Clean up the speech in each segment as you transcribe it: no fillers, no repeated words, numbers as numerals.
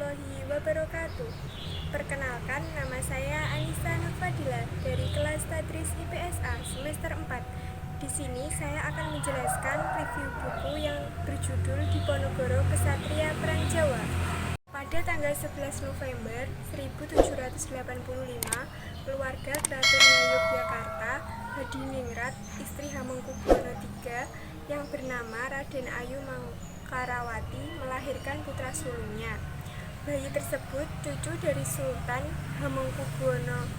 warahmatullahi wabarakatuh. Perkenalkan, nama saya Anissa Nurfadila dari kelas Tadris IPSA semester 4. Di sini saya akan menjelaskan review buku yang berjudul Diponegoro Kesatria Perang Jawa. Pada tanggal 11 November 1785, keluarga Kraton Yogyakarta, Hadiningrat, istri Hamengkubuwono III yang bernama Raden Ayu Mangkarawati melahirkan putra sulungnya. Bayi tersebut cucu dari Sultan Hamengkubuwono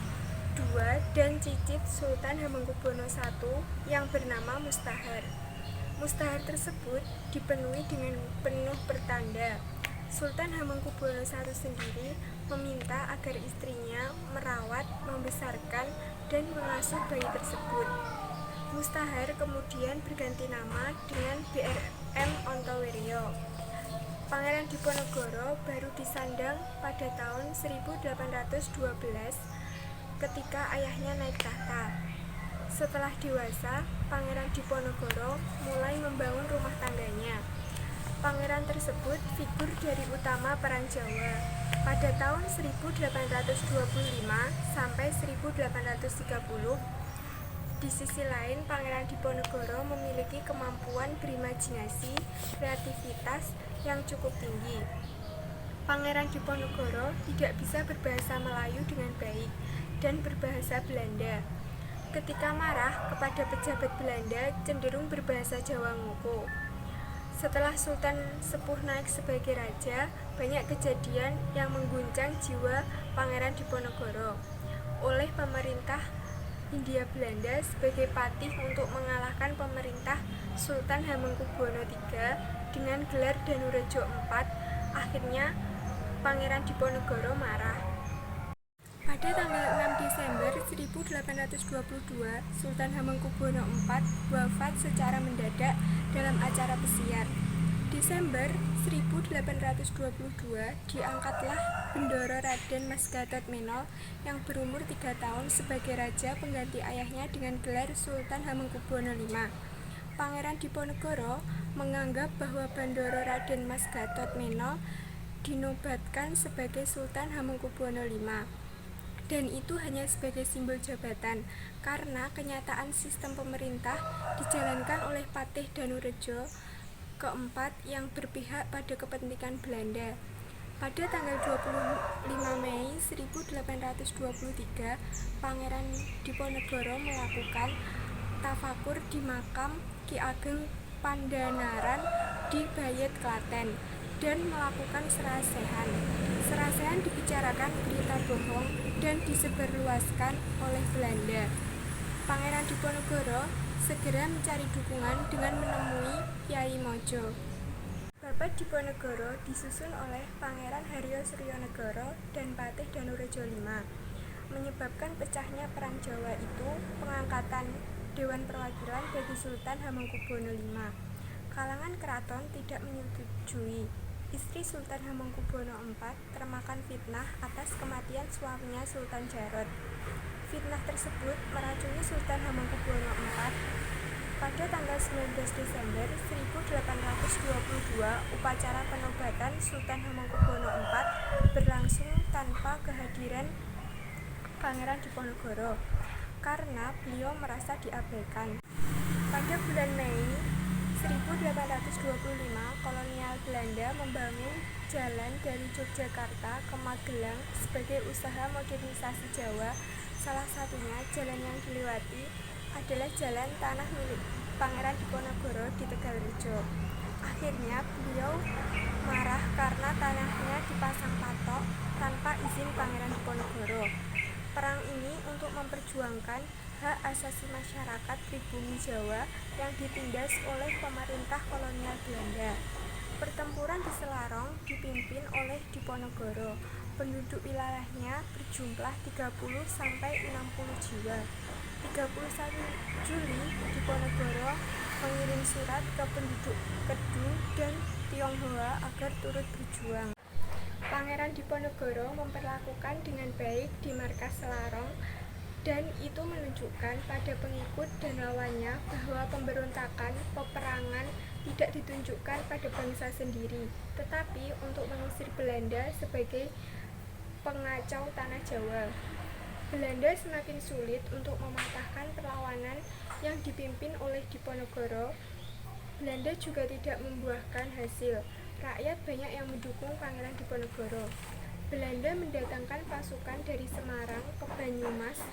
II dan cicit Sultan Hamengkubuwono I yang bernama Mustahar. Mustahar tersebut dipenuhi dengan penuh pertanda. Sultan Hamengkubuwono I sendiri meminta agar istrinya merawat, membesarkan, dan mengasuh bayi tersebut. Mustahar kemudian berganti nama dengan BRM Ontowiryo. Pangeran Diponegoro baru disandang pada tahun 1812 ketika ayahnya naik tahta. Setelah dewasa, Pangeran Diponegoro mulai membangun rumah tangganya. Pangeran tersebut figur dari utama Perang Jawa. Pada tahun 1825 sampai 1830, di sisi lain Pangeran Diponegoro memiliki kemampuan berimajinasi, kreativitas yang cukup tinggi. Pangeran Diponegoro tidak bisa berbahasa Melayu dengan baik dan berbahasa Belanda. Ketika marah kepada pejabat Belanda, cenderung berbahasa Jawa ngoko. Setelah Sultan Sepuh naik sebagai raja, banyak kejadian yang mengguncang jiwa Pangeran Diponegoro. Oleh pemerintah Hindia Belanda sebagai patih untuk mengalahkan pemerintah Sultan Hamengkubuwono III dengan gelar Danurejo IV, akhirnya Pangeran Diponegoro marah. Pada tanggal 6 Desember 1822, Sultan Hamengkubuwono IV wafat secara mendadak dalam acara pesiar. Desember 1822 diangkatlah Bendoro Raden Mas Gatot-Meno yang berumur 3 tahun sebagai raja pengganti ayahnya dengan gelar Sultan Hamengkubuwono V. Pangeran Diponegoro menganggap bahwa Bendoro Raden Mas Gatot-Meno dinobatkan sebagai Sultan Hamengkubuwono V, dan itu hanya sebagai simbol jabatan, karena kenyataan sistem pemerintah dijalankan oleh Patih Danurejo keempat yang berpihak pada kepentingan Belanda. Pada tanggal 25 Mei 1823, Pangeran Diponegoro melakukan tafakur di makam Ki Ageng Pandhanaran di Bayet, Klaten, dan melakukan serasehan. Serasehan dibicarakan berita bohong dan disebarluaskan oleh Belanda. Pangeran Diponegoro segera mencari dukungan dengan menemui Kyai Mojo. Bapak Diponegoro disusun oleh Pangeran Haryo Suryanegara dan Patih Danurejo V. Menyebabkan pecahnya Perang Jawa itu pengangkatan Dewan Perwakilan bagi Sultan Hamengkubuwono V. Kalangan keraton tidak menyetujui. Istri Sultan Hamengkubuwono IV termakan fitnah atas kematian suaminya Sultan Jarot. Fitnah tersebut meracuni Sultan Hamengkubuwono IV. Pada tanggal 19 Desember 1822, upacara penobatan Sultan Hamengkubuwono IV berlangsung tanpa kehadiran Pangeran Diponegoro karena beliau merasa diabaikan. Pada bulan Mei 1825, kolonial Belanda membangun jalan dari Yogyakarta ke Magelang sebagai usaha modernisasi Jawa. Salah satunya jalan yang dilewati adalah jalan tanah milik Pangeran Diponegoro di Tegalrejo. Akhirnya beliau marah karena tanahnya dipasang patok tanpa izin Pangeran Diponegoro. Perang ini untuk memperjuangkan hak asasi masyarakat pribumi Jawa yang ditindas oleh pemerintah kolonial Belanda. Pertempuran di Selarong dipimpin oleh Diponegoro. Penduduk wilayahnya berjumlah 30-60 jiwa. 31 Juli, Diponegoro mengirim surat ke penduduk Kedu dan Tionghoa agar turut berjuang. Pangeran Diponegoro memperlakukan dengan baik di markas Selarong, dan itu menunjukkan pada pengikut dan lawannya bahwa pemberontakan, peperangan, tidak ditunjukkan pada bangsa sendiri, tetapi untuk mengusir Belanda sebagai pengacau tanah Jawa. Belanda semakin sulit untuk mematahkan perlawanan yang dipimpin oleh Diponegoro. Belanda juga tidak membuahkan hasil. Rakyat banyak yang mendukung Pangeran Diponegoro. Belanda mendatangkan pasukan dari Semarang ke Banyumas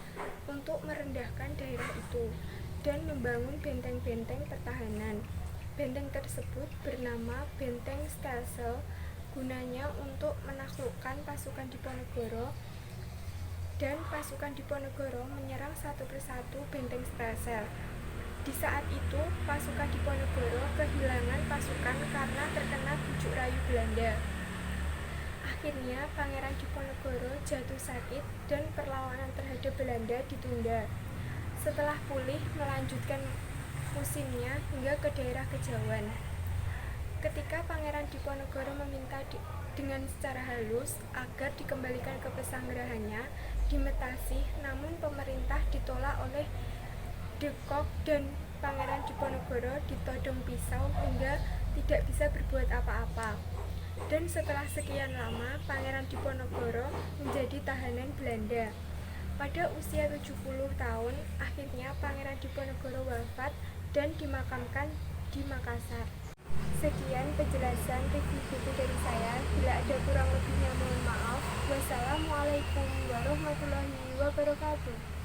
untuk merendahkan daerah itu dan membangun benteng-benteng pertahanan. Benteng tersebut bernama Benteng Stelsel, gunanya untuk menaklukkan pasukan Diponegoro, dan pasukan Diponegoro menyerang satu persatu benteng Stelsel. Di saat itu, pasukan Diponegoro kehilangan pasukan karena terkena bujuk rayu Belanda. Akhirnya, Pangeran Diponegoro jatuh sakit dan perlawanan terhadap Belanda ditunda. Setelah pulih, melanjutkan musimnya hingga ke daerah Kejawan. Ketika Pangeran Diponegoro meminta dengan secara halus agar dikembalikan ke pesanggerahannya di Metasih, namun pemerintah ditolak oleh De Kock dan Pangeran Diponegoro ditodong pisau hingga tidak bisa berbuat apa-apa. Dan setelah sekian lama, Pangeran Diponegoro menjadi tahanan Belanda. Pada usia 70 tahun, akhirnya Pangeran Diponegoro wafat dan dimakamkan di Makassar. Sekian penjelasan review buku dari saya. Bila ada kurang lebihnya mohon maaf. Wassalamualaikum warahmatullahi wabarakatuh.